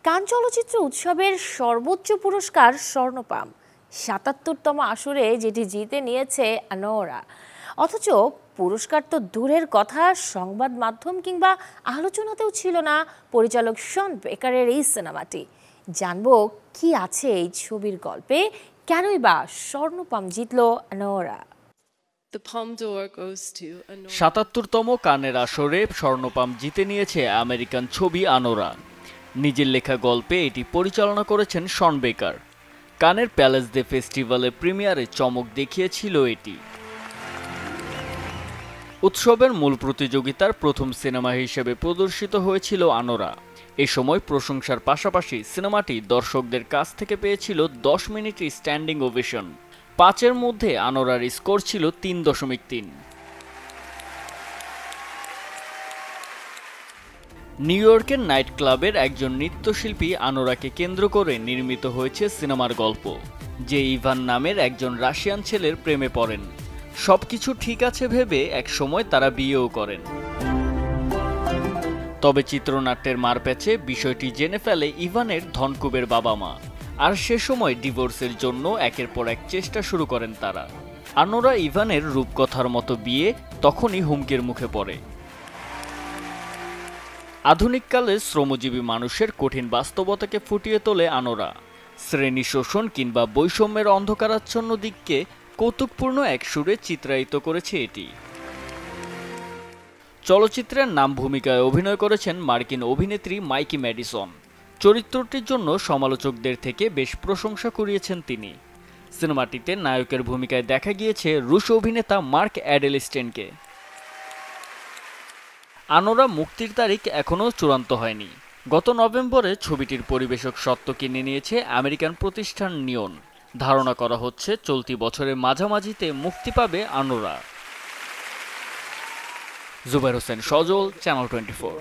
কান চলচ্চিত্র উৎসবের সর্বোচ্চ পুরস্কার স্বর্ণপাম ৭৭তম আসরে যেটি জিতে নিয়েছে আনোয়ারা। অথচ পুরস্কার তো দূরের কথা, সংবাদ মাধ্যম কিংবা আলোচনাতেও ছিল না পরিচালক শন বেকারের এই সিনেমাটি। জানবো কি আছে এই ছবির গল্পে, কেনই বা স্বর্ণপাম জিতল আনোয়ারা। ৭৭তম কানের আসরে স্বর্ণপাম জিতে নিয়েছে আমেরিকান ছবি আনোরা। নিজের লেখা গল্পে এটি পরিচালনা করেছেন শন বেকার। কানের প্যালেস দে ফেস্টিভ্যালের প্রিমিয়ারে চমক দেখিয়েছিল এটি। উৎসবের মূল প্রতিযোগিতার প্রথম সিনেমা হিসেবে প্রদর্শিত হয়েছিল আনোরা। এ সময় প্রশংসার পাশাপাশি সিনেমাটি দর্শকদের কাছ থেকে পেয়েছিল 10 মিনিট স্ট্যান্ডিং ওভেশন। 5-এর মধ্যে আনোরার স্কোর ছিল 3.3। নিউ ইয়র্কের নাইট ক্লাবের একজন নৃত্যশিল্পী আনোরাকে কেন্দ্র করে নির্মিত হয়েছে সিনেমার গল্প, যে ইভান নামের একজন রাশিয়ান ছেলের প্রেমে পড়েন। সবকিছু ঠিক আছে ভেবে এক সময় তারা বিয়েও করেন। তবে চিত্রনাট্যের মারপ্যাচে বিষয়টি জেনে ফেলে ইভানের ধনকুবের বাবা মা, আর সে সময় ডিভোর্সের জন্য একের পর এক চেষ্টা শুরু করেন তারা। আনোরা ইভানের রূপকথার মতো বিয়ে তখনই হুমকির মুখে পড়ে। আধুনিককালের শ্রমজীবী মানুষের কঠিন বাস্তবতাকে ফুটিয়ে তোলে আনোরা। শ্রেণী শোষণ কিংবা বৈষম্যের অন্ধকারাচ্ছন্ন দিককে কৌতুকপূর্ণ এক সুরে চিত্রায়িত করেছে এটি। চলচ্চিত্রের নাম ভূমিকায় অভিনয় করেছেন মার্কিন অভিনেত্রী মাইকি ম্যাডিসন। চরিত্রটির জন্য সমালোচকদের থেকে বেশ প্রশংসা কুড়িয়েছেন তিনি। সিনেমাটিতে নায়কের ভূমিকায় দেখা গিয়েছে রুশ অভিনেতা মার্ক অ্যাডেলস্টেনকে। আনোরা মুক্তির তারিখ এখনও চূড়ান্ত হয়নি। গত নভেম্বরে ছবিটির পরিবেশক স্বত্ব কিনে নিয়েছে আমেরিকান প্রতিষ্ঠান নিয়ন। ধারণা করা হচ্ছে চলতি বছরের মাঝামাঝিতে মুক্তি পাবে আনোরা। জুবাইর হোসেন সজল, চ্যানেল 24।